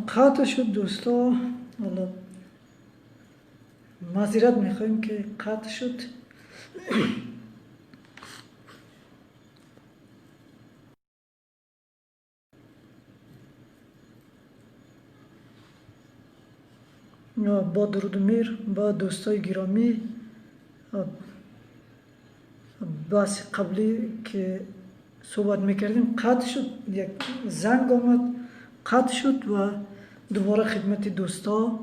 قطع شد دوستا. حالا معذرت میخوایم که قطع شد. با درود و میر با دوستای گرامی، بحث قبلی که صحبت میکردیم قطع شد، یک زنگ آمد قطع شد و دوباره خدمت دوستا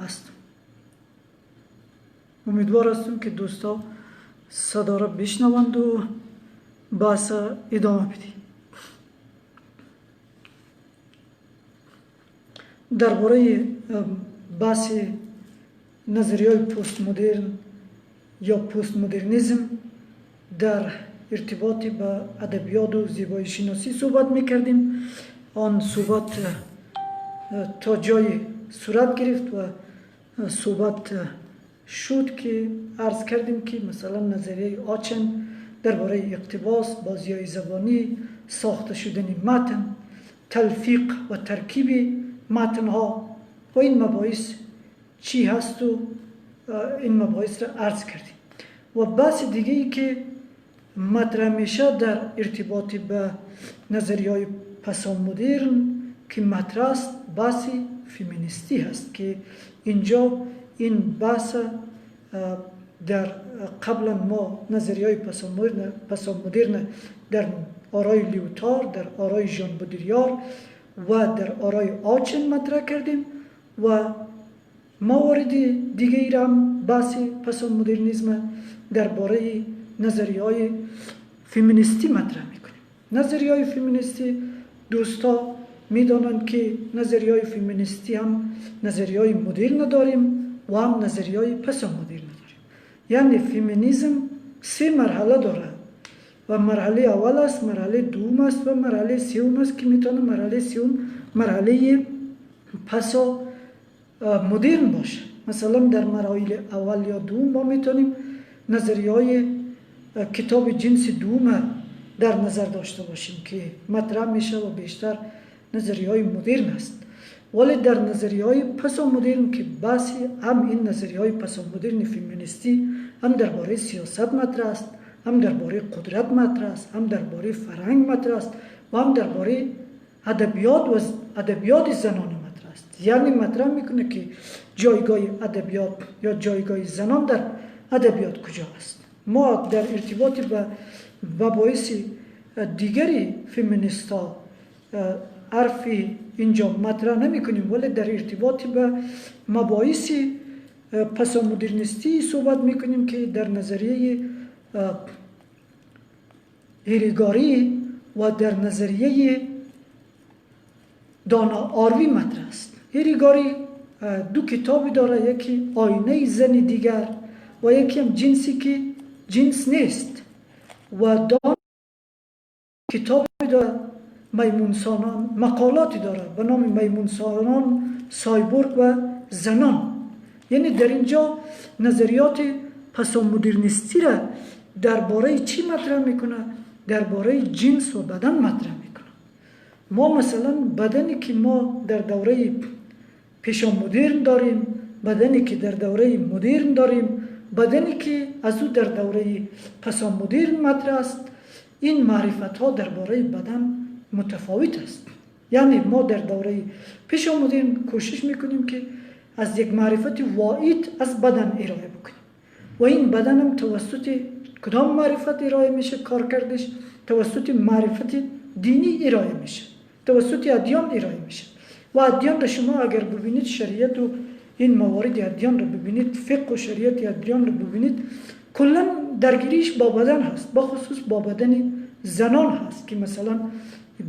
هستم. امیدوار هستم که دوستا صدا را بشنوند و بحث ادامه بدیم. درباره بحث نظریه پست مدرن یا پست مدرنیزم در ارتباط به ادبیات و زیبایی شناسی صحبت میکردیم. آن صحبت تا جای صورت گرفت و صحبت شد که عرض کردیم که مثلا نظریه آچن درباره اقتباس، بازی‌های زبانی، ساخته شدن متن، تلفیق و ترکیب متن‌ها و این مباحث چی هست و این مباحث را عرض کردیم. و بحث دیگه ای که مطرح میشه در ارتباط به نظریه‌های پسامدرن که مطرح است بحث فمینیستی هست که اینجا این بحث در قبلا ما نظریه‌های پسامدرن در آرای لیوتار، در آرای ژان بودریار و در آرای آچن مطرح کردیم و موارد دیگه ای را هم بحث پسامدرنیسم درباره نظریه‌های فمینیستی مطرح میکنیم. نظریه‌های فمینیستی دوستا میدانند که نظریه‌های فمینیستی هم نظریه‌های مدرن داریم و هم نظریه‌های پسامدرن داریم. یعنی فمینیسم 3 مرحله داره و مرحله اول است، مرحله دوم است و مرحله سوم است که میتونه مرحله سوم مرحله پسا مدرن باشه. مثلا در مراحل اول یا دوم ما میتونیم نظریه‌های کتاب جنس دوم در نظر داشته باشیم که مطرح میشه و بیشتر نظریه‌های مدرن است. ولی در نظریه‌های پسامدرن که بحث هم این نظریه‌های پسامدرن فمینیستی هم درباره سیاست مطرح است، هم درباره قدرت مطرح است، هم درباره فرهنگ مطرح است و هم درباره ادبیات و ادبیات زنانه مطرح است. یعنی مطرح میکنه که جایگاه ادبیات یا جایگاه زنان در ادبیات کجا است. ما در ارتباط به مباحث دیگری فمینیستا حرفی اینجا مطرح نمی کنیم، ولی در ارتباط به مباحث پسامدرنیستی صحبت می کنیم که در نظریه هریگاری و در نظریه دانا آروی مطرح است. هریگاری 2 کتابی داره، یکی آینه زن دیگر و یکی هم جنسی که جنس نیست و دانا کتابی داره میمونسانان، مقالاتی داره به نام میمونسانان، سایبورگ و زنان. یعنی در اینجا نظریات پسامدرنیستی را درباره چی مطرح میکنه؟ درباره جنس و بدن مطرح میکنه. ما مثلا بدنی که ما در دوره پیشامدرن داریم، بدنی که در دوره مدرن داریم، بدنی که از او در دوره پسامدرن مطرح است، این معرفت ها درباره بدن متفاوت است. یعنی ما در دوره پیشامدرن کوشش میکنیم که از یک معرفت واحد از بدن ارائه بکنیم و این بدن هم توسط کدام معرفت ارائه میشه؟ کارکردش توسط معرفت دینی ارائه میشه، توسط ادیان ارائه میشه و ادیان را شما اگر ببینید، شریعت و این موارد ادیان را ببینید، فقه و شریعت ادیان را ببینید، کلا درگیریش با بدن هست، با خصوص با بدن زنان هست که مثلا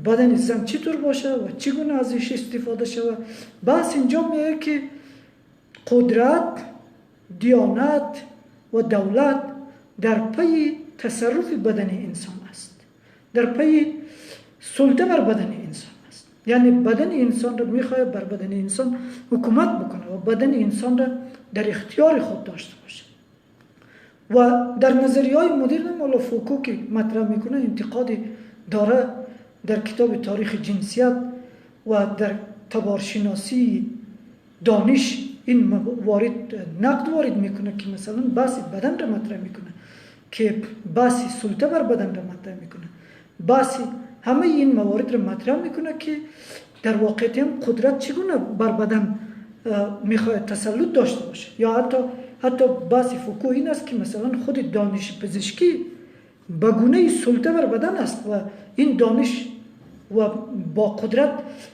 بدن زن چطور باشه و چگونه ازش استفاده شود. بس اینجا میگه که قدرت، دیانت و دولت در پی تصرف بدن انسان است، در پی سلطه بر بدن انسان است. یعنی بدن انسان را میخواد بر بدن انسان حکومت بکنه و بدن انسان را در اختیار خود داشته باشه. و در نظریه‌های مدرن مولا فوکو که مطرح میکنه انتقادی داره در کتاب تاریخ جنسیت و در تبارشناسی دانش این نقد وارد میکنه که مثلا بحث بدن را مطرح میکنه، که بحث سلطه بر بدن را مطرح میکنه، بحث همه این موارد را مطرح میکنه که در واقعیت هم قدرت چگونه بر بدن میخواد تسلط داشته باشه. یا حتی بحث فوکو این است که مثلا خود دانش پزشکی به گونه سلطه بر بدن است و این دانش و با قدرت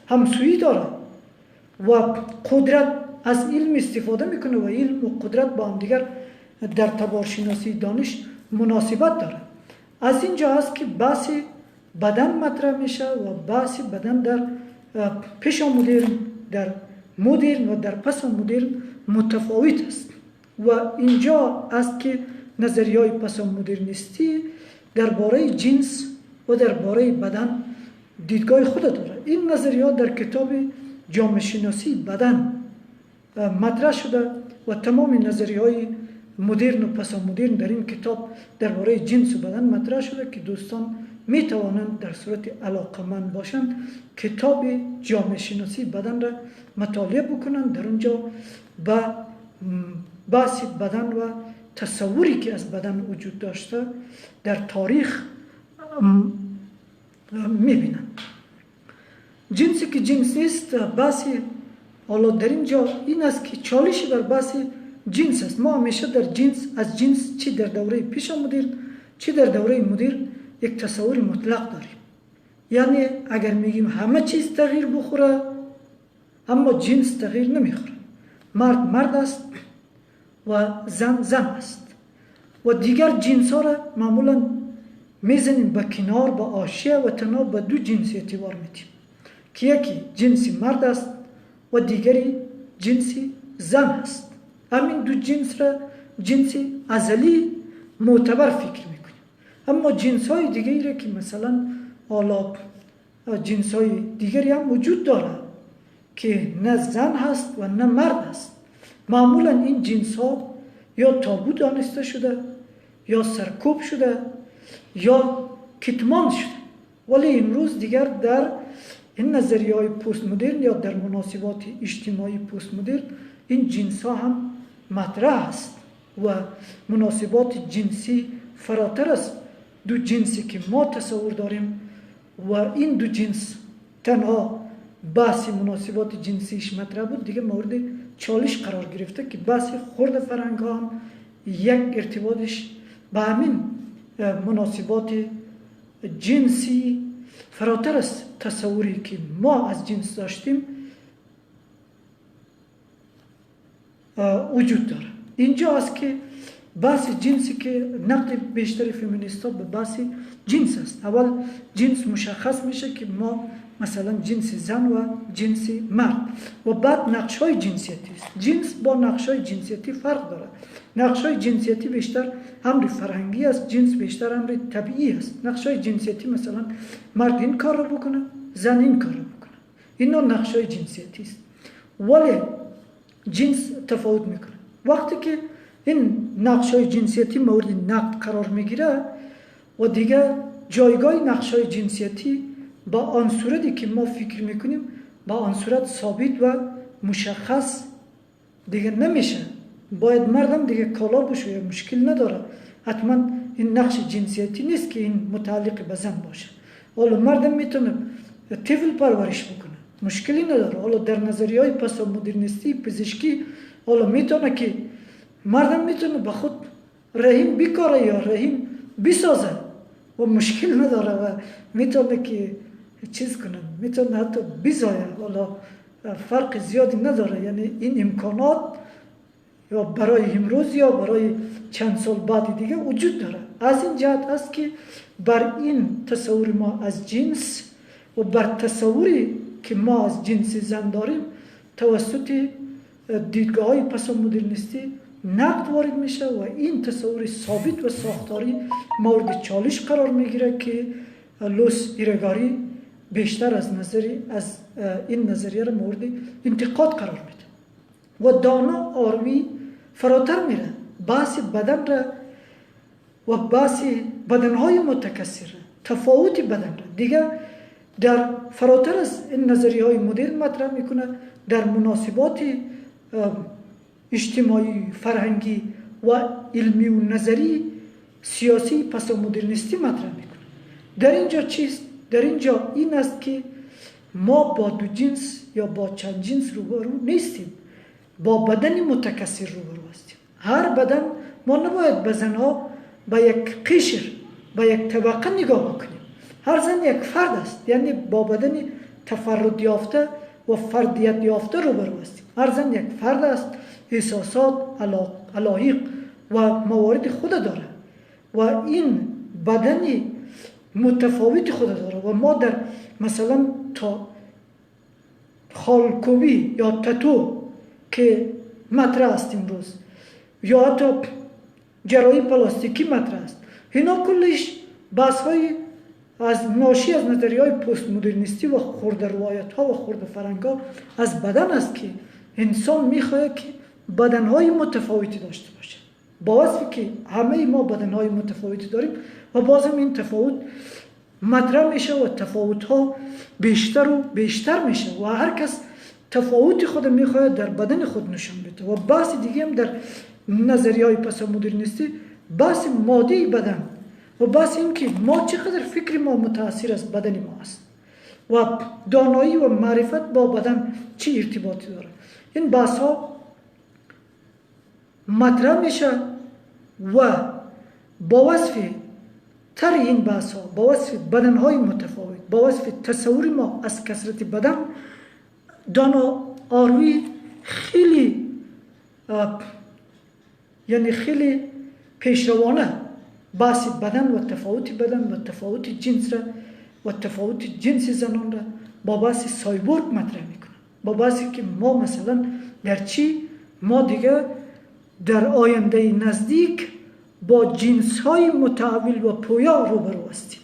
همسویی داره و قدرت از علم استفاده میکنه و علم و قدرت با هم دیگر در تبارشناسی دانش مناسبت داره. از اینجا هست که بحث بدن مطرح میشه و بحث بدن در پیش مدرن، در مدرن و در پس مدرن متفاوت است و اینجا است که نظریه های پس مدرنیستی درباره جنس و درباره بدن دیدگاه خود داره. این نظریات در کتاب جامعه شناسی بدن مطرح شده و تمام نظریه های مدرن و پس مدرن در این کتاب درباره جنس و بدن مطرح شده که دوستان می توانند در صورت علاقمند باشند کتاب جامعه شناسی بدن را مطالعه بکنند. در اونجا با بحث بدن و تصوری که از بدن وجود داشته در تاریخ میبینند. جنسی که جنس نیست بحثی حالا در اینجا این است که چالشی بر بحث جنس است. ما همیشه در از جنس چی در دوره پیش مدرن چی در دوره مدرن یک تصور مطلق داریم. یعنی اگر میگیم همه چیز تغییر بخوره اما جنس تغییر نمیخوره، مرد است و زن است و دیگر جنس ها را معمولا میزنیم به کنار به آشیه و تنها به دو جنس اعتبار میدیم که یکی جنسی مرد است و دیگری جنسی زن است. همین دو جنس را جنسی ازلی معتبر فکر میکنیم. اما جنس های دیگری را که مثلا حالا جنس های دیگری هم وجود داره که نه زن هست و نه مرد است، معمولا این جنس ها یا تابو دانسته شده یا سرکوب شده یا کتمان شده. ولی امروز دیگر در این نظریه های پست مدرن یا در مناسبات اجتماعی پست مدرن این جنس ها هم مطرح است و مناسبات جنسی فراتر از دو جنسی که ما تصور داریم و این دو جنس تنها بحث مناسبات جنسیش مطرح بود دیگه مورد چالش قرار گرفته که بحث خرد فرهنگ ها هم یک ارتباطش با همین مناسبات جنسی فراتر از تصوری که ما از جنس داشتیم وجود داره. اینجا است که بحث جنسی که نقد بیشتر فمینیستا به بحث جنس است. اول جنس مشخص میشه که ما مثلا جنس زن و جنس مرد و بعد نقش های جنسیتی است. جنس با نقش های جنسیتی فرق داره. نقش های جنسیتی بیشتر امر فرهنگی است، جنس بیشتر امر طبیعی است. نقش های جنسیتی مثلا مرد این کار رو بکنه، زن این کار رو بکنه. اینا نقش های جنسیتی است. ولی جنس تفاوت میکنه. وقتی که این نقش های جنسیتی مورد نقد قرار میگیره و دیگه جایگاه نقش های جنسیتی با آن صورتی که ما فکر میکنیم با آن صورت ثابت و مشخص دیگه نمیشه. باید مردم دیگه کالا بشه، مشکل نداره. حتما این نقش جنسیتی نیست که این متعلق به زن باشه. حالا مردم میتونه طفل پرورش بکنه، مشکلی نداره. حالا در نظریه های پس مدرنیستی پزشکی حالا میتونه که مردم میتونه به خود رحم بکاره یا رحم بسازه و مشکل نداره و میتونه که چیز کنه، میتونه حتی بزایه. حالا فرق زیادی نداره. یعنی این امکانات یا برای امروز یا برای چند سال بعد دیگه وجود داره. از این جهت است که بر این تصور ما از جنس و بر تصوری که ما از جنس زن داریم توسط دیدگاه های پس مدرنیستی نقد وارد میشه و این تصور ثابت و ساختاری مورد چالش قرار میگیره که لوس ایرگاری بیشتر از این نظریه را مورد انتقاد قرار میده و دانا آروی فراتر میره. بحث بدن را و بحث بدنهای متکثر تفاوت بدن را دیگه در فراتر از این نظریه های مدرن مطرح میکنه، در مناسبات اجتماعی، فرهنگی و علمی و نظری سیاسی پس مدرنیستی مطرح میکنه. در اینجا چیست؟ در اینجا این است که ما با دو جنس یا با چند جنس روبرو نیستیم، با بدن متکثر روبرو هستیم. هر بدن، ما نباید به زنها به یک قشر، به یک طبقه نگاه بکنیم. هر زن یک فرد است، یعنی با بدن تفرد یافته و فردیت یافته روبرو هستیم. هر زن یک فرد است، احساسات، علایق و موارد خود داره و این بدن متفاوت خود داره و ما در مثلا تا خالکوبی یا تتو که مطرح است امروز یا حتی جراحی پلاستیکی مطرح است، اینا کلش بحث های از ناشی از نظریه های پست مدرنیستی و خرد روایت ها و خرد فرهنگ ها از بدن است که انسان میخواهد که بدن های متفاوتی داشته باشه، با وصفی که همه ما بدن های متفاوتی داریم و بازم این تفاوت مطرح میشه و تفاوت ها بیشتر و بیشتر میشه و هر کس تفاوت خود میخواهد در بدن خود نشان بده. و بحث دیگه هم در نظریه های پس مدرنیستی بحث مادی بدن و بحث این که ما چقدر فکر ما متاثر از بدن ما است و دانایی و معرفت با بدن چی ارتباطی داره. این بحث ها مطرح میشه و با وصف تر این بحث ها، با وصف بدن های متفاوت، با وصف تصور ما از کثرت بدن، دانا آروی خیلی یعنی خیلی پیشروانه بحث بدن و تفاوت بدن و تفاوت جنس را و تفاوت جنس زنان را با بحث سایبورگ مطرح میکنه، با بحثی که ما مثلا در چی ما دیگه در آینده نزدیک با جنس های متحول و پویا روبرو هستیم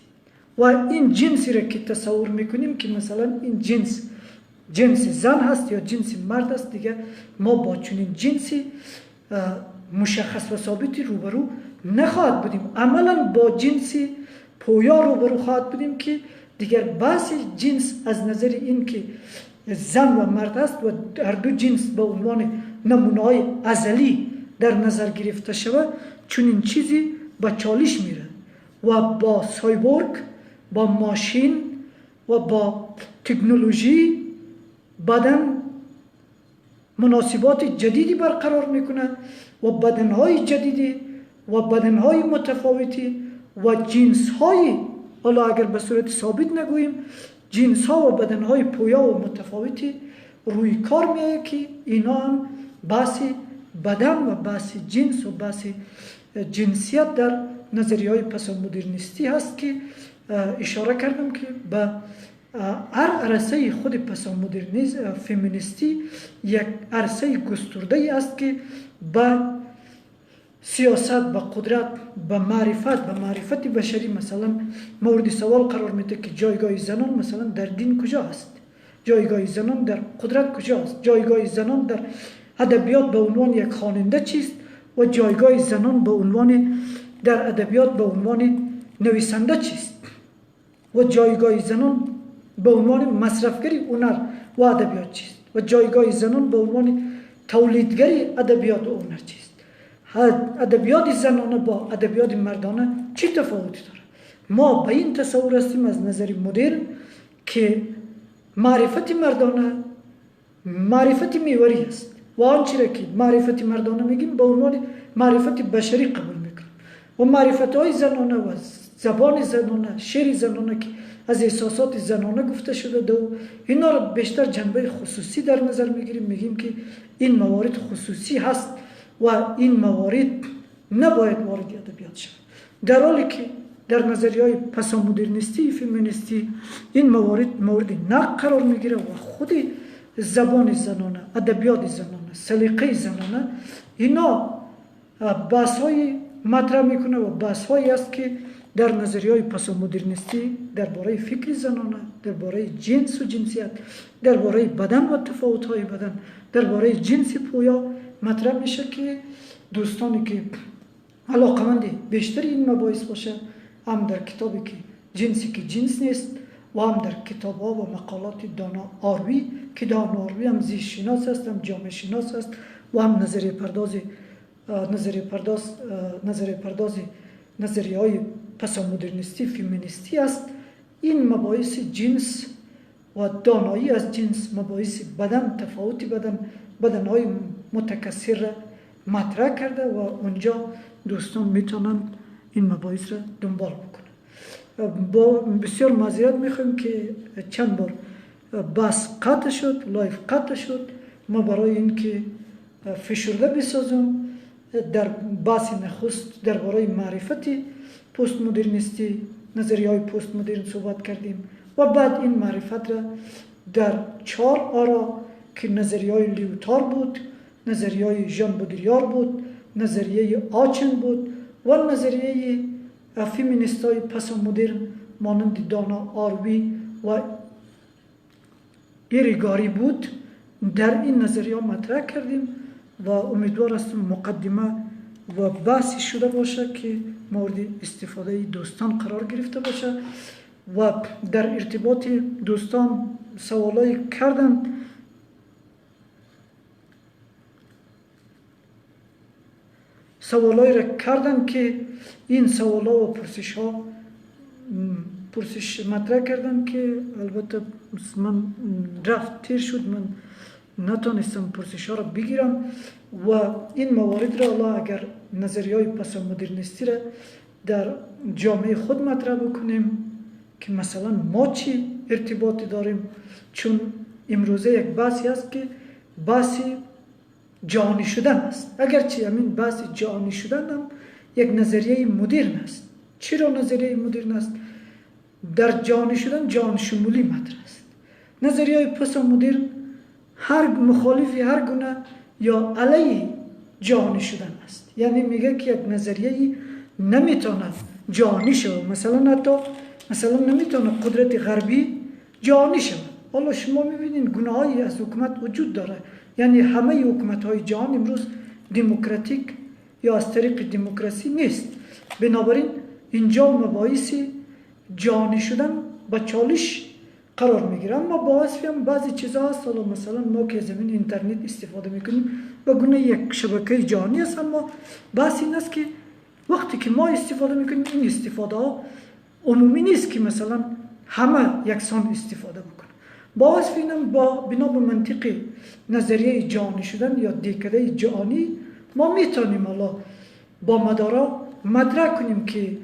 و این جنسی را که تصور میکنیم که مثلا این جنس زن هست یا جنس مرد است، دیگه ما با چنین جنسی مشخص و ثابتی روبرو نخواهد بودیم. عملا با جنسی پویا روبرو خواهد بودیم که دیگر بحث جنس از نظر این که زن و مرد است و هر دو جنس به عنوان نمونه‌های ازلی در نظر گرفته شود، چون این چیزی به چالش میره و با سایبورگ، با ماشین و با تکنولوژی بدن مناسبات جدیدی برقرار میکنه و بدنهای جدیدی و بدنهای متفاوتی و جنسهای، حالا اگر به صورت ثابت نگوییم، جنسها و بدنهای پویا و متفاوتی روی کار میآید که اینا هم بحث بدن و بحث جنس و بحث جنسیت در نظریه های پس مدرنیستی هست که اشاره کردم که به هر عرصه خود پس مدرنیسم فمینیستی یک عرصه گسترده است که به سیاست، به قدرت، به معرفت بشری مثلا مورد سوال قرار میده که جایگاه زنان مثلا در دین کجا است، جایگاه زنان در قدرت کجا است، جایگاه زنان در ادبیات به عنوان یک خواننده چیست و جایگاه زنان به عنوان در ادبیات به عنوان نویسنده چیست و جایگاه زنان به عنوان مصرفگری هنر و ادبیات چیست و جایگاه زنان به عنوان تولیدگری ادبیات و هنر چیست. ادبیات زنانه با ادبیات مردانه چی تفاوتی داره؟ ما به این تصور هستیم از نظر مدرن که معرفت مردانه معرفت میوری است و آنچه را که معرفت مردانه میگیم به عنوان معرفت بشری قبول میکنیم و معرفت های زنانه و زبان زنانه، شعر زنانه که از احساسات زنانه گفته شده و اینا را بیشتر جنبه خصوصی در نظر میگیریم، میگیم که این موارد خصوصی هست و این موارد نباید وارد ادبیات شود، در حالی که در نظریه‌های پس مدرنیستی فمینیستی این مورد نقد قرار میگیره و خود زبان زنانه، ادبیات زنانه، سلیقه زنانه اینا بحث‌های مطرح میکنه و بحث‌هایی است که در نظریه‌های پس مدرنیستی درباره فکر زنانه، درباره جنس و جنسیت، درباره بدن و تفاوت‌های بدن، درباره جنس پویا مطرح میشه که دوستانی که علاقمند بیشتر این مباحث باشه هم در کتابی که جنسی که جنس نیست و هم در کتاب ها و مقالات دانا آروی که دانا آروی هم زیست شناس است، هم جامعه شناس است و هم نظریه های پسامدرنیستی فیمینیستی است. این مباحث جنس و دانایی از جنس، مباحث بدن، تفاوت بدن های متکثر را مطرح کرده و اونجا دوستان میتونن این مباحث را دنبال بکنن. با بسیار معذرت میخوایم که چند بار بحث قطع شد، لایف قطع شد. ما برای اینکه فشرده بسازم در بحث نخست درباره معرفت پست مدرنیستی، نظریه های پست مدرن صحبت کردیم و بعد این معرفت را در 4 آرا که نظریه های لیوتار بود، نظریه های ژان بودریار بود، نظریه آچن بود و نظریه فیمینیست های پس مدرن مانند دانا آروی و ایریگاری بود، در این نظریه مطرح کردیم و امیدوار هستم مقدمه و بحثی شده باشه که مورد استفاده دوستان قرار گرفته باشه. و در ارتباط دوستان سوالایی کردن که این سوالا و پرسش مطرح کردن که البته من رفت تیر شد، من نتونستم پرسش ها را بگیرم و این موارد را الله اگر نظریه های پس مدرنیستی را در جامعه خود مطرح بکنیم که مثلا ما چی ارتباطی داریم، چون امروزه یک بحثی است که بحثی جهانی شدن است، اگرچه همین بحث جهانی شدن هم یک نظریه مدرن است. چرا نظریه مدرن است؟ در جهانی شدن جهان شمولی مطرح است. نظریه های پس مدرن هر مخالفی هر گونه یا علیه جهانی شدن است، یعنی میگه که یک نظریه نمیتونه جهانی شود، مثلا نمیتونه قدرت غربی جهانی شود. حالا شما میبینید گناهایی از حکومت وجود داره، یعنی همه حکومت های جهان امروز دموکراتیک یا از طریق دموکراسی نیست. بنابراین اینجا مباحث جهانی شدن با چالش قرار میگیره. اما باعث هم بعضی چیزا هست، مثلا ما که زمین اینترنت استفاده میکنیم به گونه یک شبکه جهانی است، اما بحث این است که وقتی که ما استفاده میکنیم این استفاده ها عمومی نیست که مثلا همه یکسان استفاده بکنه. باعث اینم بنا به منطق نظریه جهانی شدن یا دهکده جهانی ما میتونیم با مدارا مطرح کنیم که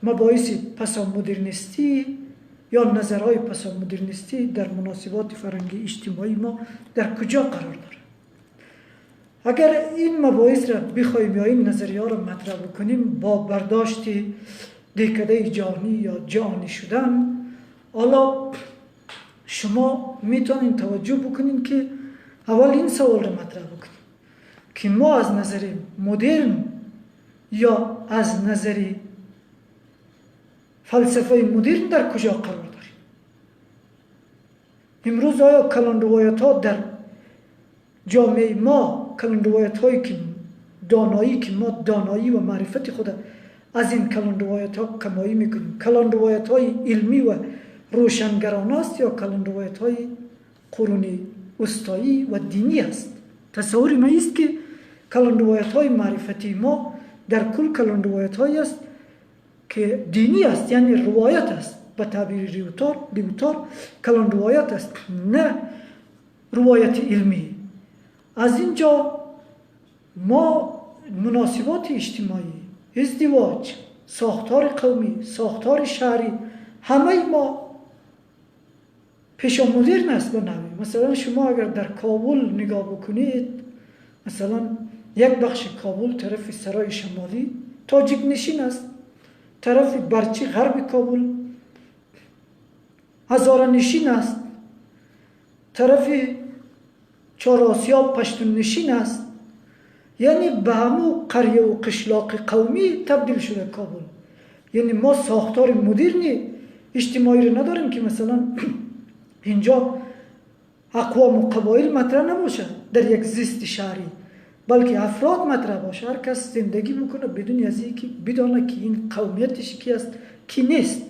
مباحث پس مدرنیستی یا نظرهای پس مدرنیستی در مناسبات فرهنگی اجتماعی ما در کجا قرار داره. اگر این مباحث را بخوایم یا این نظریه را مطرح بکنیم با برداشت دهکده جهانی یا جهانی شدن، حالا شما میتونین توجه بکنین که اول این سوال را مطرح بکنیم که ما از نظر مدرن یا از نظر فلسفه مدرن در کجا قرار داریم. امروز آیا کلان روایت ها در جامعه ما، کلان روایت هایی که دانایی که ما دانایی و معرفت خود از این کلان روایت ها کمایی میکنیم، کلان روایت های علمی و روشنگران است یا کلان روایت های قرونی وسطایی و دینی است؟ تصور ما است که کلان روایت های معرفتی ما در کل کلان روایت هایی است که دینی است، یعنی روایت است، به تعبیر لیوتار کلان روایت است، نه روایت علمی. از اینجا ما مناسبات اجتماعی، ازدواج، ساختار قومی، ساختار شهری، همه ما پیش مدرن است به نوعی. مثلا شما اگر در کابل نگاه بکنید، مثلا یک بخش کابل طرف سرای شمالی تاجیک نشین است، طرف برچی غرب کابل هزاره نشین است، طرف چهار آسیاب پشتون نشین است. یعنی به همو قریه و قشلاق قومی تبدیل شده کابل. یعنی ما ساختار مدرنی اجتماعی رو نداریم که مثلا اینجا اقوام و قبایل مطرح نباشه در یک زیست شهری، بلکه افراد مطرح باشه، هر کس زندگی بکنه بدون از اینکه بدانه که این قومیتش کی است کی نیست.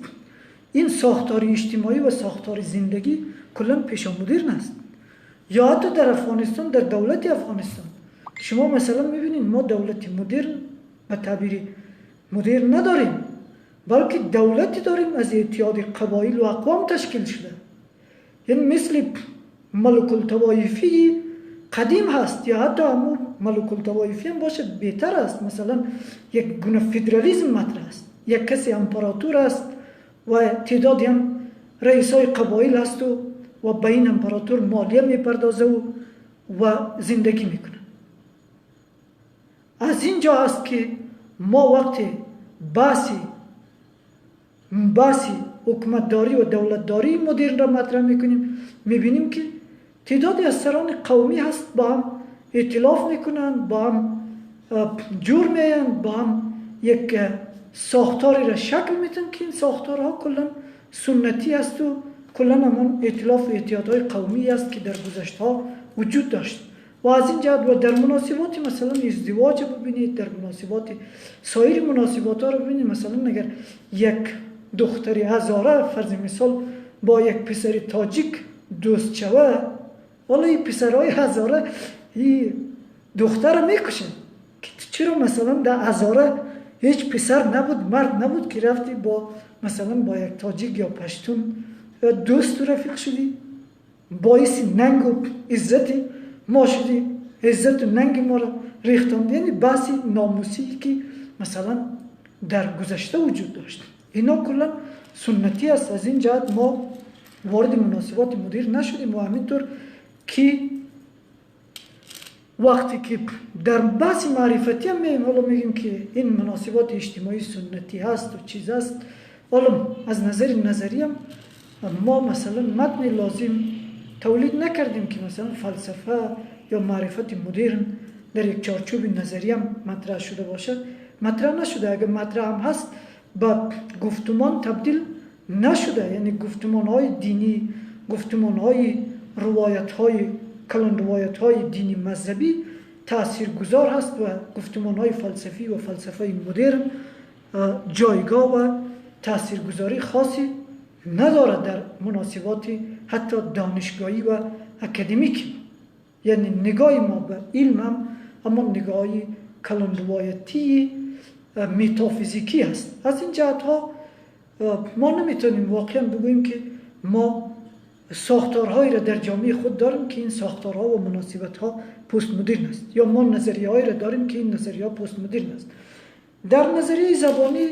این ساختار اجتماعی و ساختار زندگی کلا پیشا مدرن است. یا حتی در افغانستان، در دولت افغانستان شما مثلا میبینید ما دولت مدرن به تعبیر مدرن نداریم، بلکه دولتی داریم از اتحاد قبایل و اقوام تشکیل شده. یعنی مثل ملک الطوایفی قدیم هست یا حتی همون ملک الطوایفی هم باشه بهتر است. مثلا یک گونه فدرالیسم مطرح است، یک کسی امپراتور است و تعدادی هم رئیسای قبایل هست و به این امپراتور مالیه میپردازه و زندگی میکنه. از اینجا است که ما وقتی بحثی حکومتداری و دولتداری مدرن را مطرح میکنیم، میبینیم که تعدادی از سران قومی هست با هم ائتلاف میکنن، با هم جور میان، با هم یک ساختاری را شکل میدن که این ساختارها کلا سنتی است و کلا همون ائتلاف و اتحادهای قومی است که در گذشته ها وجود داشت. و از این جهت و در مناسبات مثلا ازدواج ببینید، در مناسبات سایر مناسبات ها رو ببینید، مثلا اگر یک دختری هزاره فرض مثال با یک پسر تاجیک دوست شود، والا این پسرهای هزاره این دختر رو میکشن که چرا مثلا در هزاره هیچ پسر نبود، مرد نبود که رفتی با مثلا با یک تاجیک یا پشتون دوست و رفیق شدی، باعث ننگ و عزت ما شدی، عزت و ننگ ما را ریختند. یعنی بحثی ناموسی که مثلا در گذشته وجود داشت، اینا کلا سنتی است. از این جهت ما وارد مناسبات مدرن نشدیم. و همینطور که وقتی که در بحث معرفتی هم میگیم که این مناسبات اجتماعی سنتی هست و چیز هست، حالا از نظر نظری هم ما مثلا متن لازم تولید نکردیم که مثلا فلسفه یا معرفت مدرن در یک چارچوب نظری هم مطرح شده باشه. مطرح نشده. اگر مطرح هم هست با گفتمان تبدیل نشده. یعنی گفتمان های دینی، گفتمان های روایت های کلان روایت های دینی مذهبی تأثیر گذار هست و گفتمان های فلسفی و فلسفه مدرن جایگاه و تأثیر گذاری خاصی ندارد در مناسبات حتی دانشگاهی و اکادمیک. یعنی نگاه ما به علم هم اما نگاهی کلان روایتی متافیزیکی هست. از این جهت ها ما نمیتونیم واقعا بگوییم که ما ساختارهایی را در جامعه خود داریم که این ساختارها و مناسبتها پست مدرن است، یا ما نظریه هایی را داریم که این نظریه ها پست مدرن است. در نظریه زبانی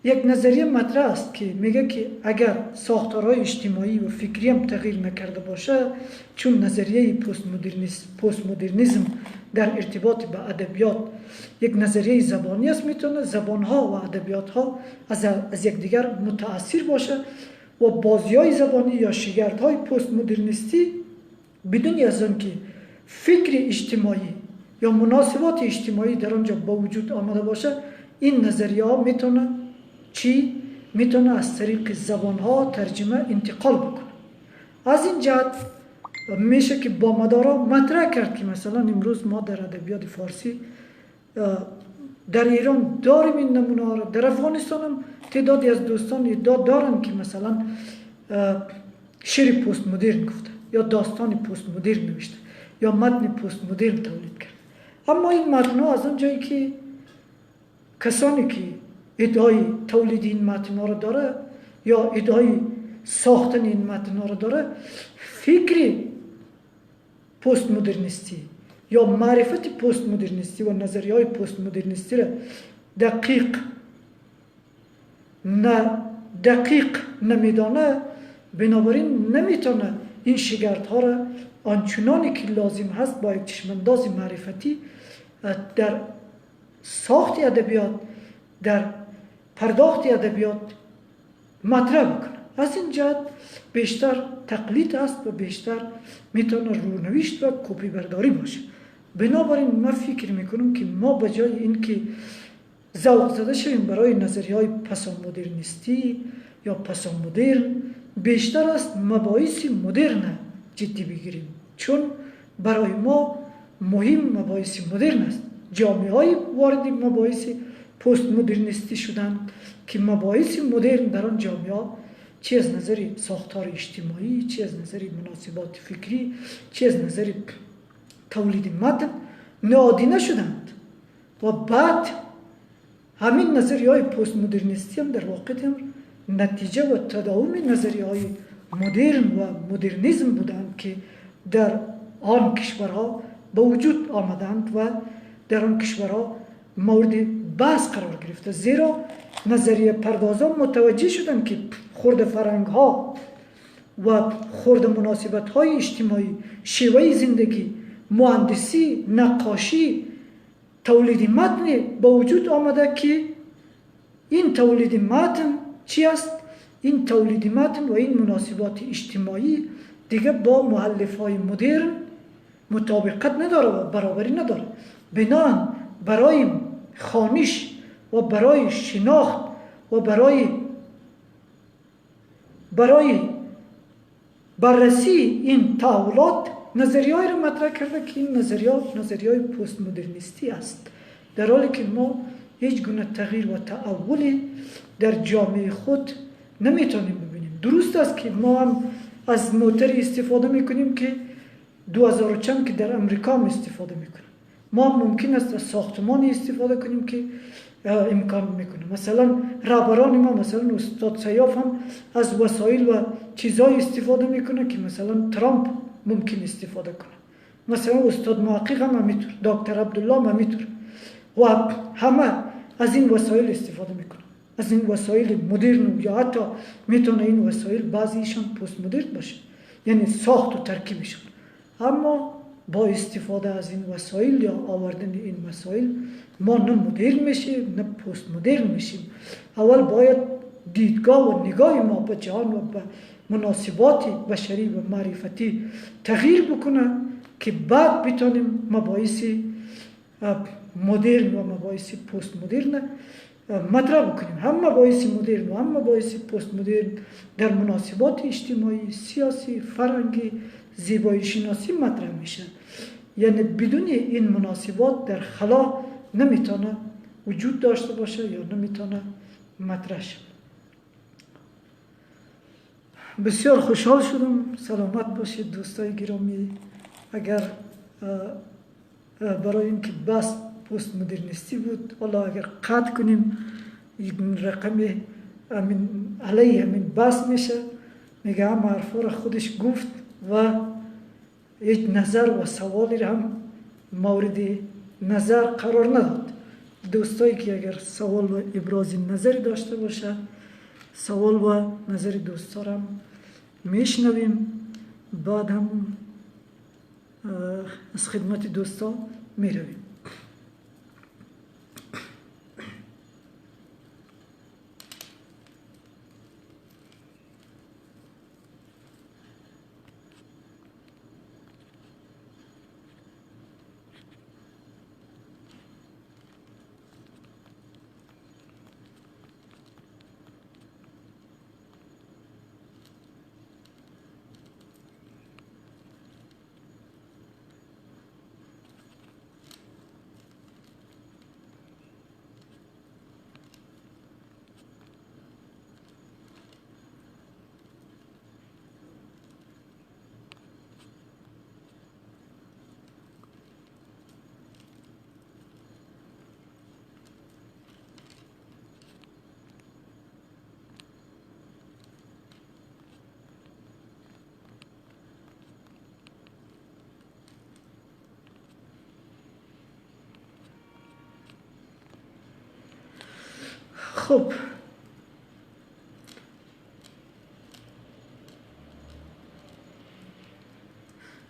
یک نظریه مطرح است که میگه که اگر ساختارهای اجتماعی و فکری هم تغییر نکرده باشه، چون نظریه پست مدرنیسم در ارتباط به ادبیات یک نظریه زبانی است، میتونه زبانها و ادبیاتها از یکدیگر متأثر باشه و بازی‌های زبانی یا شگردهای پست مدرنیستی بدون از آن که فکر اجتماعی یا مناسبات اجتماعی در آنجا با وجود آمده باشه، این نظریه ها میتونه از طریق زبانها ترجمه انتقال بکنه. از این جهت میشه که با مدارا مطرح کرد که مثلا امروز ما در ادبیات فارسی در ایران داریم این نمونه ها را. در افغانستان هم تعدادی از دوستان ادعا دارن که مثلا شعر پست مدرن گفته یا داستان پست مدرن نوشته یا متن پست مدرن تولید کرد. اما این متن ها از اون جایی که کسانی که ادعای تولید این متن ها را داره یا ادعای ساختن این متن ها را داره، فکری پست مدرنیستی یا معرفت پست مدرنیستی و نظریه های پست مدرنیستی را دقیق نمیدانه، بنابراین نمیتونه این شگردها را آنچنانی که لازم هست با یک چشمانداز معرفتی در ساخت ادبیات، در پرداخت ادبیات مطرح بکنه. از این جهت بیشتر تقلید است و بیشتر میتونه رونوشت و کپی برداری باشه. بنابراین من فکر میکنم که ما به جای اینکه ذوق زده شویم برای نظریه های پسا مدرنیستی یا پسا مدرن، بیشتر است مباحث مدرن جدی بگیریم، چون برای ما مهم مباحث مدرن است. جامعه های وارد مباحث پست مدرنیستی شدن که مباحث مدرن در آن جامعه چه از نظر ساختار اجتماعی، چه از نظر مناسبات فکری، چه از نظر تولید متن نادیده شدند و بعد همین نظریه های پست مدرنیستی هم در واقع نتیجه و تداوم نظریه های مدرن و مدرنیزم بودند که در آن کشورها به وجود آمدند و در آن کشورها مورد بحث قرار گرفته. زیرا نظریه پردازان متوجه شدند که خرد فرهنگ ها و خرد مناسبت های اجتماعی، شیوه زندگی، مهندسی، نقاشی، تولید متن به وجود آمده که این تولید متن چی است؟ این تولید متن و این مناسبات اجتماعی دیگه با مؤلف های مدرن مطابقت نداره و برابری نداره. بنابراین برای خوانش و برای شناخت و برای بررسی این تحولات نظریه‌ای را مطرح کرده که این نظریه پست مدرنیستی است، در حالی که ما هیچ گونه تغییر و تحولی در جامعه خود نمیتونیم ببینیم. درست است که ما هم از موتری استفاده میکنیم که 2000 چند که در امریکا هم استفاده میکنیم. ما هم ممکن است از ساختمانی استفاده کنیم که امکان میکنه. مثلا رهبران ما، مثلا استاد سیاف هم از وسایل و چیزهای استفاده میکنه که مثلا ترامپ ممکن استفاده کنه. مثلا استاد محقق هم همینطور، دکتر عبدالله هم همینطور و همه از این وسایل استفاده میکنه، از این وسایل مدرن، یا حتی میتونه این وسایل بعضیشان پست مدرن باشه، یعنی ساخت و ترکیبشون. اما با استفاده از این وسایل یا آوردن این وسایل ما نه مدرن میشیم نه پست مدرن میشیم. اول باید دیدگاه و نگاه ما به جهان و به مناسبات بشری و معرفتی تغییر بکنه که بعد بتونیم مباحث مدرن و مباحث پست مدرن مطرح بکنیم. هم مباحث مدرن و هم مباحث پست مدرن در مناسبات اجتماعی، سیاسی، فرهنگی، زیبایی شناسی مطرح میشه. یعنی بدون این مناسبات در خلا نمیتونه وجود داشته باشه یا نمیتونه مطرح شه. بسیار خوشحال شدم. سلامت باشید دوستای گرامی. اگر برای اینکه بس پست مدرنیستی بود، حالا اگر قطع کنیم این رقم علیه همین بس میشه، میگه هم حرفا را خودش گفت و هیچ نظر و سوالی را هم مورد نظر قرار نداد. دوستایی که اگر سوال و ابراز نظری داشته باشه، سوال و نظر دوستا را هم میشنویم، بعد هم از خدمت دوستا میرویم. خب،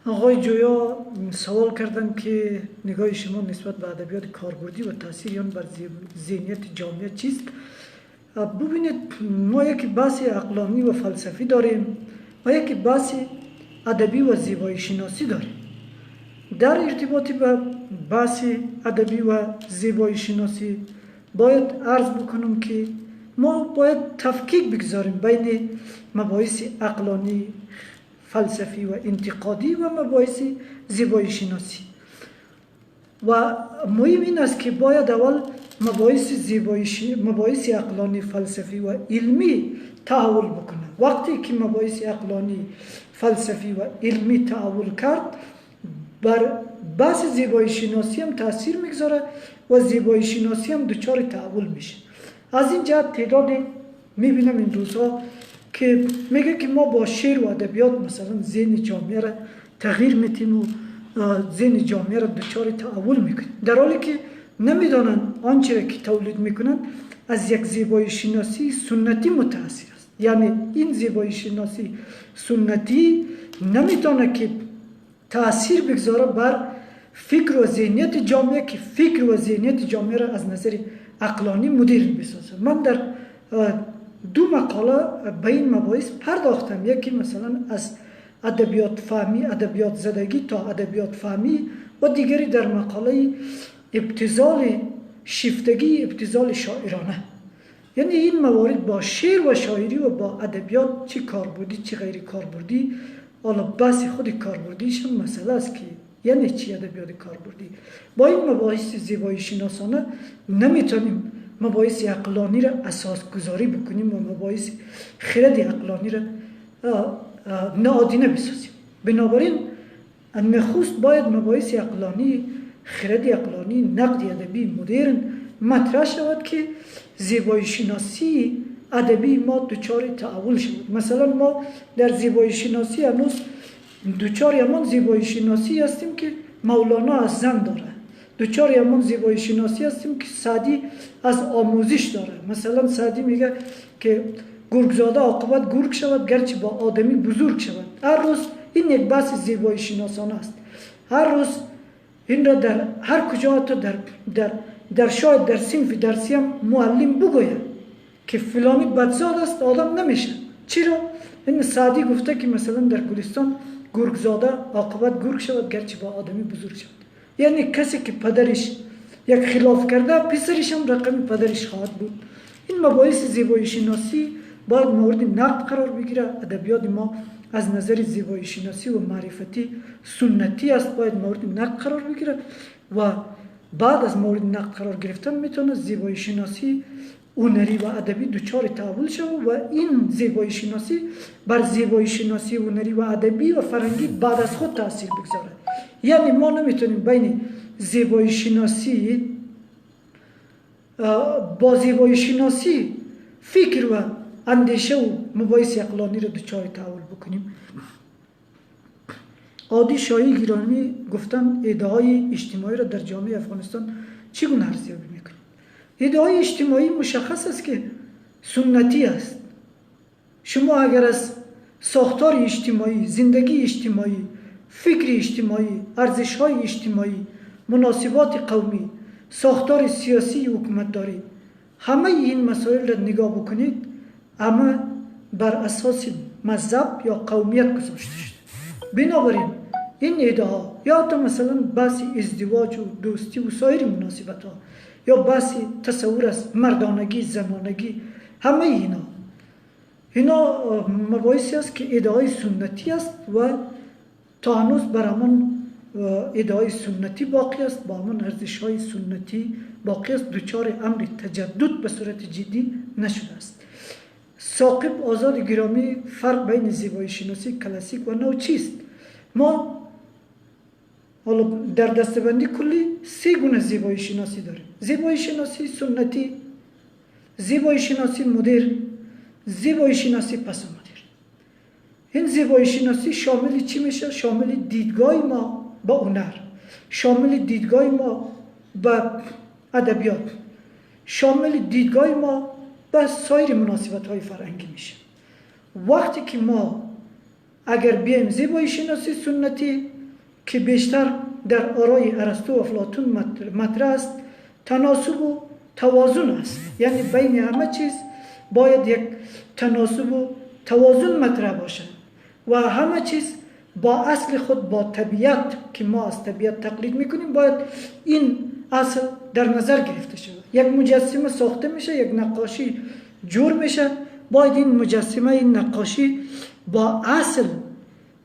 آقای جویا سوال کردن که نگاه شما نسبت به ادبیات کاربردی و تاثیر آن بر ذهنیت جامعه چیست؟ ببینید، ما یک بحث عقلانی و فلسفی داریم و یک بحث ادبی و زیبایی شناسی داریم. در ارتباط به بحث ادبی و زیبایی شناسی باید عرض بکنم که ما باید تفکیک بگذاریم بین مباحث عقلانی، فلسفی و انتقادی و مباحث زیبایی شناسی. و مهم این است که باید اول مباحث عقلانی، فلسفی و علمی تحول بکنند وقتی که مباحث عقلانی فلسفی و علمی تعامل کرد بر بحث زیبایی شناسی هم تاثیر میگذاره و زیبایی شناسی هم دچار تعامل میشه. از این جهت تعداد میبینم این روزها که میگه که ما با شعر و ادبیات مثلا ذهن جامعه را تغییر میتیم و ذهن جامعه را دچار تعامل میکنیم، در حالی که نمیدانن آنچه را که تولید میکنن از یک زیبایی شناسی سنتی متأثر است. یعنی این زیبایی شناسی سنتی نمیتونه که تأثیر بگذاره بر فکر و ذهنیت جامعه که فکر و ذهنیت جامعه را از نظر عقلانی مدرن بسازه. من در دو مقاله به این مباحث پرداختم، یکی مثلا از ادبیات فهمی، ادبیات زدگی تا ادبیات فهمی و دیگری در مقاله ابتذال شیفتگی، ابتذال شاعرانه. یعنی این موارد با شعر و شاعری و با ادبیات چه کاربردی چه غیر کاربردی، حالا بحث خود کاربردیش هم مسئله است که یعنی چی ادبیات کاربردی. با این مباحث زیبایی شناسانه نمیتونیم مباحث عقلانی را اساس گذاری بکنیم و مباحث خرد عقلانی را نادیده بسازیم. بنابراین نخست باید مباحث عقلانی، خرد عقلانی، نقد ادبی مدرن مطرح شود که زیبایی شناسی ادبی ما دچار تعامل شود. مثلا ما در زیبایی شناسی هنوز دچار همان زیبایی شناسی هستیم که مولانا از زن داره، دچار همان زیبایی شناسی هستیم که سعدی از آموزش داره. مثلا سعدی میگه که گرگزاده عاقبت گرگ شود گرچه با آدمی بزرگ شود. هر روز این یک بحث زیبایی شناسانه است. هر روز این را در هر کجا حتی در شاید در صنف درسی هم معلم بگوید که فلانی بدزاد است آدم نمیشه. چرا؟ این سعدی گفته که مثلا در گلستان گرگزاده عاقبت گرگ شود گرچه با آدمی بزرگ شود. یعنی کسی که پدرش یک خلاف کرده پسرش هم رقم پدرش خواهد بود. این مباحث زیبایی شناسی باید مورد نقد قرار بگیره. ادبیات ما از نظر زیبایی شناسی و معرفتی سنتی است، باید مورد نقد قرار بگیره و بعد از مورد نقد قرار گرفتن میتونه زیبایی شناسی هنری و ادبی دچار تحول شود و این زیبایی شناسی بر زیبایی شناسی هنری و ادبی و فرهنگی بعد از خود تاثیر بگذاره. یعنی ما نمیتونیم بین زیبایی شناسی با زیبایی شناسی فکر و اندیشه و مباحث عقلانی را دچار تحول بکنیم. عادی شاهی گرامی گفتن ایده‌های اجتماعی را در جامعه افغانستان چگونه ارزیابی میکنیم؟ ایده‌های اجتماعی مشخص است که سنتی است. شما اگر از ساختار اجتماعی، زندگی اجتماعی، فکر اجتماعی، ارزش‌های اجتماعی، مناسبات قومی، ساختار سیاسی حکومتداری، همه این مسائل را نگاه بکنید، اما بر اساس مذهب یا قومیت گذاشته شده. بنابراین این ایده‌ها یا تا مثلا بحث ازدواج و دوستی و سایر مناسبت‌ها یا بحث تصور از مردانگی، زنانگی، همه اینا مباحثی است که ایده‌های سنتی است و تا هنوز بر همان ایده‌های سنتی باقی است، با همان ارزش‌های سنتی باقی است، دچار امر تجدد به صورت جدی نشده است. ثاقب آزاد گرامی فرق بین زیبایی شناسی کلاسیک و نو چیست؟ ما حالا در دستبندی کلی 3 گونه زیبایی شناسی داریم: زیبایی شناسی سنتی، زیبایی شناسی مدرن، زیبایی شناسی پس مدرن. این زیبایی شناسی شامل چی میشه؟ شامل دیدگاه ما با هنر، شامل دیدگاه ما با ادبیات، شامل دیدگاه ما با سایر مناسبت‌های فرهنگی میشه. وقتی که ما اگر بیایم زیبایی شناسی سنتی که بیشتر در آرای ارسطو و افلاطون مطرح است، تناسب و توازن است. یعنی بین همه چیز باید یک تناسب و توازن مطرح باشد و همه چیز با اصل خود، با طبیعت که ما از طبیعت تقلید میکنیم، باید این اصل در نظر گرفته شود. یک مجسمه ساخته میشه، یک نقاشی جور میشه، باید این مجسمه، این نقاشی با اصل،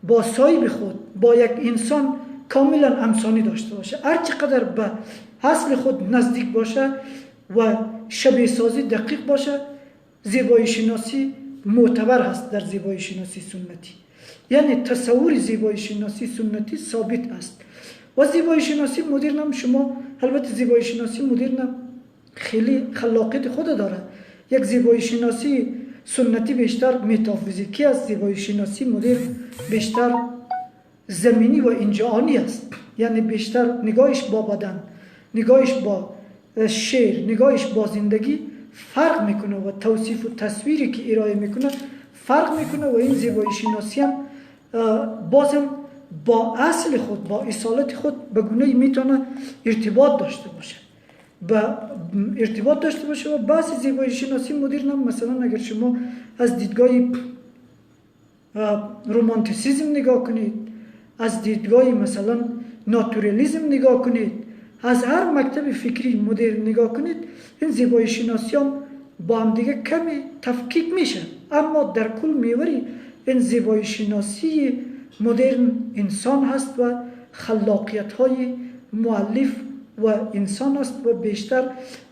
با صاحب خود، با یک انسان کاملا همسانی داشته باشه. هر چقدر به اصل خود نزدیک باشه و شبیه سازی دقیق باشه، زیبایی شناسی معتبر هست در زیبایی شناسی سنتی. یعنی تصور زیبایی شناسی سنتی ثابت است و زیبایی شناسی مدرن هم شما، البته زیبایی شناسی مدرن هم خیلی خلاقیت خود داره. یک زیبایی شناسی سنتی بیشتر متافیزیکی است، زیبایی شناسی مدرن بیشتر زمینی و انجانی است. یعنی بیشتر نگاهش با بدن، نگاهش با شعر، نگاهش با زندگی فرق میکنه و توصیف و تصویری که ارائه میکنه فرق میکنه و این زیبایی شناسی هم بازم با اصل خود، با اصالت خود به گونه‌ای میتونه ارتباط داشته باشه و بحث زیبایی شناسی مدرن هم مثلا اگر شما از دیدگاه رومانتیسیزم نگاه کنید، از دیدگاه مثلا ناتورالیسم نگاه کنید، از هر مکتب فکری مدرن نگاه کنید، این زیبایی شناسی هم با هم دیگه کمی تفکیک میشه. اما در کل میوری این زیبایی شناسی مدرن انسان هست و خلاقیت های مؤلف و انسان است و بیشتر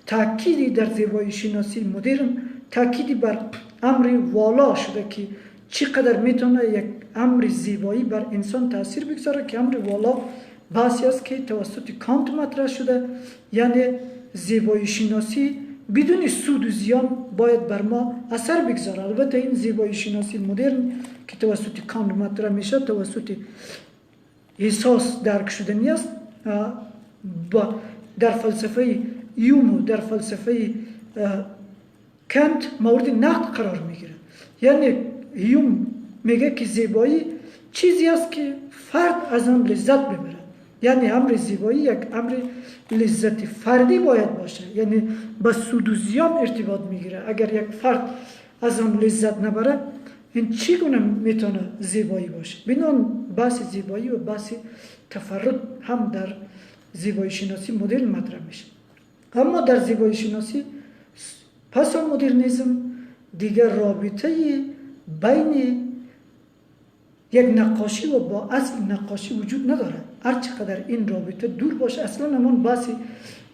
تأکیدی در زیبایی شناسی مدرن تأکیدی بر امر والا شده که چقدر میتونه یک امر زیبایی بر انسان تاثیر بگذاره، که امر والا بحثی است که توسط کانت مطرح شده. یعنی زیبایی شناسی بدون سود و زیان باید بر ما اثر بگذاره. البته این زیبایی شناسی مدرن که توسط کانت مطرح میشه توسط احساس درک شدنی است، در فلسفه یوم و در فلسفه کانت مورد نقد قرار میگیره. یعنی یوم میگه که زیبایی چیزی است که فرد از آن لذت ببره. یعنی امر زیبایی یک امر لذت فردی باید باشه، یعنی با سود و زیان ارتباط میگیره. اگر یک فرد از آن لذت نبره این چگونه میتونه زیبایی باشه؟ بنابراین بحث زیبایی و بحث تفرد هم در زیبایی شناسی مدرن مطرح میشه. اما در زیبایی شناسی پس مدرنیسم دیگر رابطه بین یک نقاشی و با اصل نقاشی وجود نداره. هر چقدر این رابطه دور باشه، اصلا همون بحث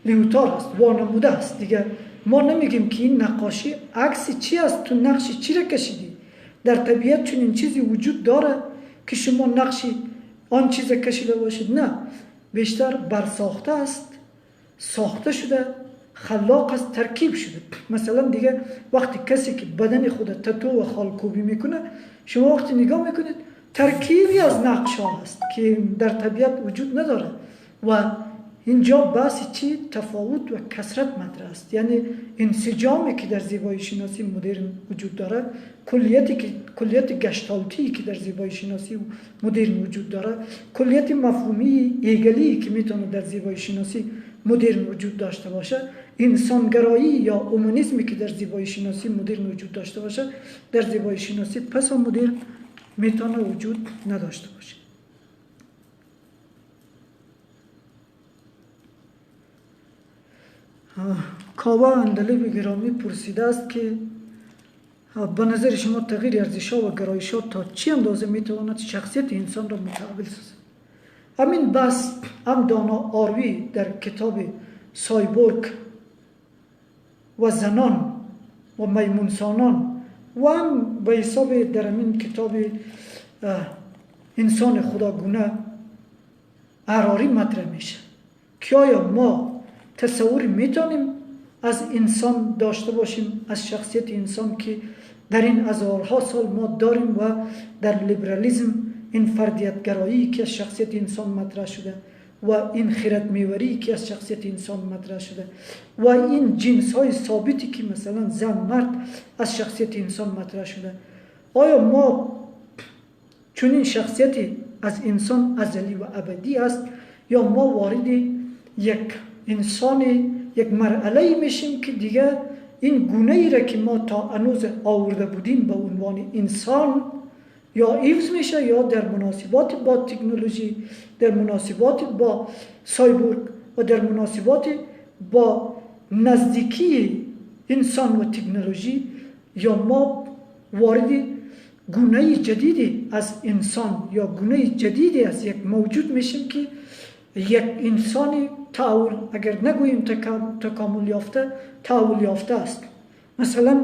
لیوتار هست، وانموده است. دیگه ما نمیگیم که این نقاشی عکس چی است، تو نقشی چی را کشیدی. در طبیعت چنین چیزی وجود داره که شما نقشی آن چیز کشیده باشید؟ نه، بیشتر برساخته است، ساخته شده، خلاق است، ترکیب شده. مثلا دیگه وقتی کسی که بدن خود تتو و خالکوبی میکنه، شما وقتی نگاه میکنید ترکیبی از نقش ها هست که در طبیعت وجود نداره. و اینجا بحث چی؟ تفاوت و کثرت مطرح است. یعنی انسجامی که در زیبایی شناسی مدرن وجود داره، کلیت گشتالتی که در زیبایی شناسی مدرن وجود داره، کلیت مفهومی ایگلی که میتونه در زیبایی شناسی مدرن وجود داشته باشه، انسانگرایی یا اومانیسمی که در زیبایی شناسی مدرن وجود داشته باشه، در زیبایی شناسی پس مدرن میتونه وجود نداشته باشه. کاوا اندلیب گرامی پرسیده است که به نظر شما تغییر ارزش‌ها و گرایش‌ها تا چه اندازه میتواند شخصیت انسان را متحول سازد؟ همین بحث هم دانا آروی در کتاب سایبورگ و زنان و میمونسانان و هم به حساب در همین کتاب انسان خداگونه اراری مطرح میشه که آیا ما تصور میتونیم از انسان داشته باشیم، از شخصیت انسان که در این هزارها سال ما داریم و در لیبرالیسم این فردیت گرایی که از شخصیت انسان مطرح شده و این خیرت میوری که از شخصیت انسان مطرح شده و این جنس های ثابتی که مثلا زن مرد از شخصیت انسان مطرح شده، آیا ما چون این شخصیتی از انسان ازلی و ابدی است یا ما وارد یک یک مرحله میشیم که دیگه این گونه ای را که ما تا هنوز آورده بودیم به عنوان انسان یا حفظ میشه یا در مناسبات با تکنولوژی، در مناسبات با سایبورگ و در مناسبات با نزدیکی انسان و تکنولوژی، یا ما وارد گونه جدیدی از انسان یا گونه جدیدی از یک موجود میشیم که یک انسانی تحول، اگر نگوییم تکامل یافته، تحول یافته است. مثلا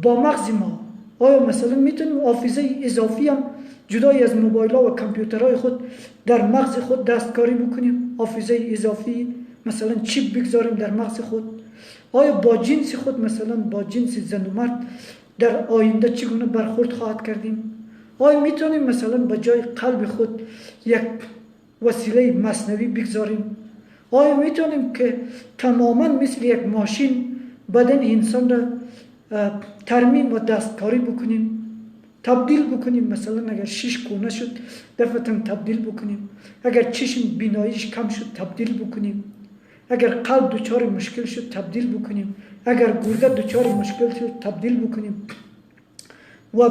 با مغز ما آیا مثلا میتونیم حافظه اضافی هم جدای از موبایل ها و کامپیوترهای خود در مغز خود دستکاری بکنیم؟ حافظه اضافی مثلا چیپ بگذاریم در مغز خود؟ آیا با جنس خود مثلا با جنس زن و مرد در آینده چگونه برخورد خواهد کردیم؟ آیا میتونیم مثلا به جای قلب خود یک وسیله مصنوعی بگذاریم؟ آیا میتونیم که تماما مثل یک ماشین بدن انسان را ترمیم و دستکاری بکنیم، تبدیل بکنیم؟ مثلا اگر 6 کونه شد دفعتا تبدیل بکنیم، اگر چشم بیناییش کم شد تبدیل بکنیم، اگر قلب دچار مشکل شد تبدیل بکنیم، اگر گرده دچار مشکل شد تبدیل بکنیم، و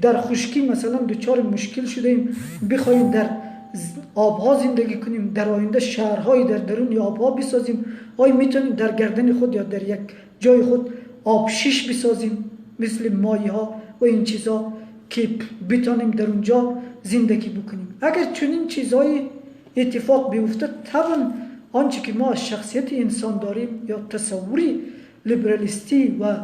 در خشکی مثلا دچار مشکل شدیم بخوایم در آبها زندگی کنیم، در آینده شهرهایی در درون آبها بسازیم، آیا میتونیم در گردن خود یا در یک جای خود آب شیش بسازیم مثل مایه ها و این چیزا که بتانیم در اونجا زندگی بکنیم؟ اگر چنین چیزهای اتفاق بیفته، طبعا آنچه که ما از شخصیت انسان داریم یا تصوری لیبرالیستی و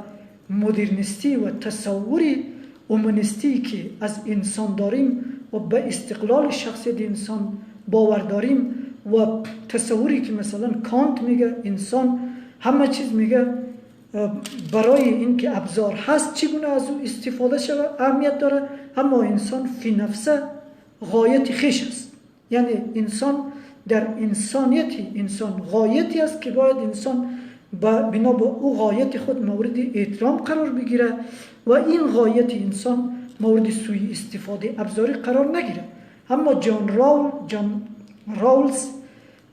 مدرنیستی و تصوری اومانیستی که از انسان داریم و به استقلال شخصیت انسان باور داریم و تصوری که مثلا کانت میگه انسان همه چیز میگه برای اینکه ابزار هست چگونه از او استفاده شود اهمیت داره، اما انسان فی نفسه غایت خیش است. یعنی انسان در انسانیتی انسان غایتی است که باید انسان بنا به او غایت خود مورد احترام قرار بگیره و این غایت انسان مورد سوء استفاده ابزاری قرار نگیره. اما جان راولز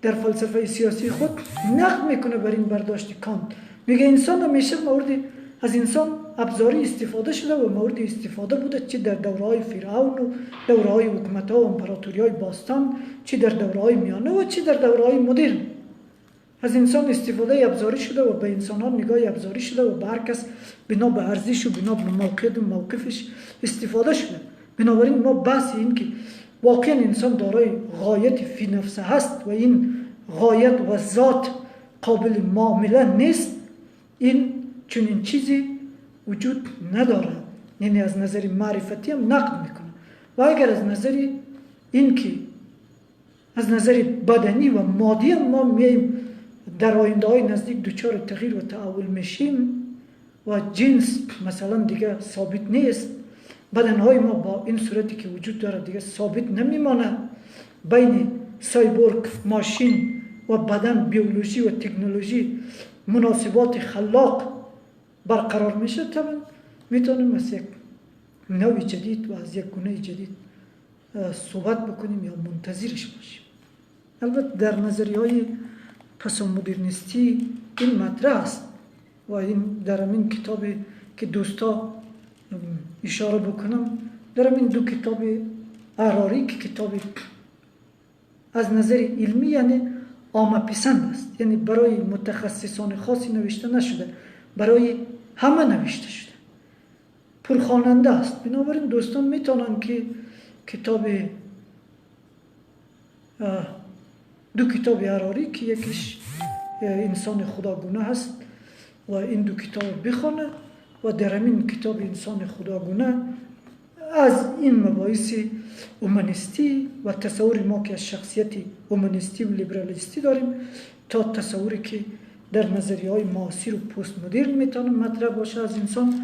در فلسفه سیاسی خود نقد میکنه بر این برداشت کانت، میگه انسان همیشه مورد از انسان ابزاری استفاده شده و مورد استفاده بوده، چه در دوره‌های فرعون و دوره‌های حکومت‌ها و امپراتوری‌های باستان، چه در دوره‌های میانه و چه در دوره‌های مدرن. از انسان استفاده ابزاری شده و به انسان‌ها نگاه ابزاری شده و به هر کس بنا به ارزش و بنا به موقعیت و موقفش استفاده شده. بنابراین ما بحث این که واقعا انسان دارای غایت فی نفسه هست و این غایت و ذات قابل معامله نیست، این چنین چیزی وجود نداره. یعنی از نظر معرفتی هم نقد میکنه. و اگر از نظر این که از نظر بدنی و مادی هم ما میایم در آینده های نزدیک دچار تغییر و تحول میشیم و جنس مثلا دیگه ثابت نیست، بدن های ما با این صورتی که وجود داره دیگه ثابت نمیمانه، بین سایبورگ ماشین و بدن بیولوژی و تکنولوژی مناسبات خلاق برقرار میشه، طبعا میتونیم از یک نوع جدید و از یک گونه جدید صحبت بکنیم یا منتظرش باشیم. البته در نظریه‌های پسومدرنیستی این مطرح است و این در این کتابی که دوستا اشاره بکنم، در این دو کتاب اراری که کتاب از نظر علمی یعنی عامه پسند است، یعنی برای متخصصان خاصی نوشته نشده، برای همه نوشته شده، پرخواننده است. بنابراین دوستان میتونن که کتاب دو کتاب اراری که یکیش انسان خداگونه هست و این دو کتاب بخونه و در همین کتاب انسان خداگونه از این مباحث اومانیستی و تصوری ما که از شخصیت اومانیستی و لیبرالیستی داریم تا تصوری که در نظریه های معاصر و پست مدرن میتونه مطرح باشه از انسان،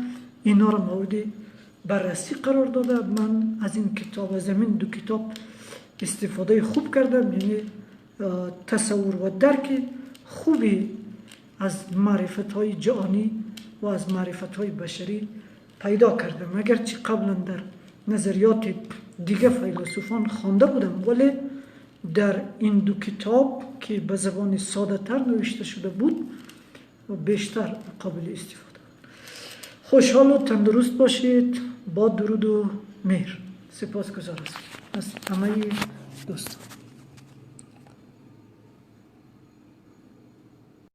اینا رو مورد بررسی قرار داده. من از این کتاب از همین دو کتاب استفاده خوب کردم، یعنی تصور و درک خوبی از معرفت های جهانی و از معرفت های بشری پیدا کردم. اگرچه قبلا در نظریات دیگه فیلسوفان خوانده بودم، ولی در این دو کتاب که به زبان ساده تر نوشته شده بود و بیشتر قابل استفاده. خوشحال و تندرست باشید. با درود و مهر. سپاسگزار از همه دوستان.